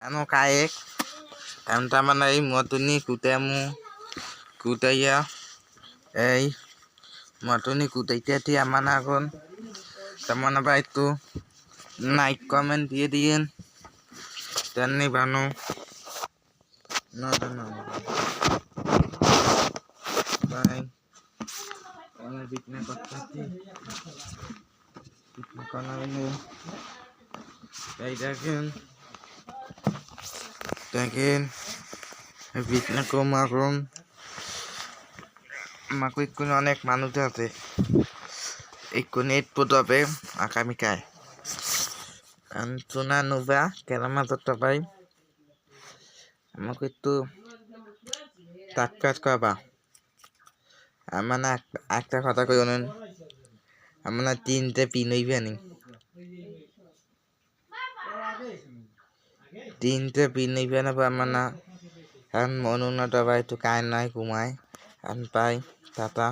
Ano kaek teman-teman ay motuni kutemu kutaya ay motuni kutaitia amana kon teman apa itu like comment দিয়ে দিয়েন তেমনি বানো না by অনেক বিটনা করতেছি বিটনা কোনা এই দেখেন বিটনা কমারুম মাকু ইকুন অনেক মানুষ আছে ইকুন এট পুতবে আগামীকাল Antuna nuba kelama totopai আমাকে একটু টাটকাট কবা আমার একটা কথা কই শুনুন আমার তিনটে পিন হইবে নি তিনটে পিন হইবে না আমার না এখন মনুনা দবা একটু কায় নাই ঘুমায় এখন পাই টাটা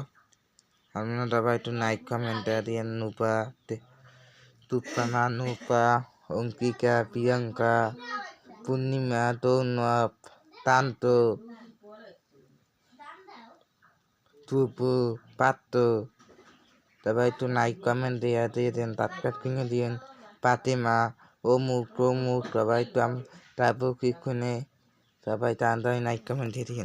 আমরা দবা একটু নাইক কমেন্ট দিয়ে নুবা Tupana Nupa Ongkika Priyanka Purnima Donap Tanto Tupu Pato তারপর একটু লাইক কমেন্ট দিয়ে দিন তাৎকাত কিনে দিন পাতিমা অমুক প্রমুক সবাই একটু তারপর কিক্ষণে সবাই তাড়াতাড়ি লাইক কমেন্ট দিয়ে দিন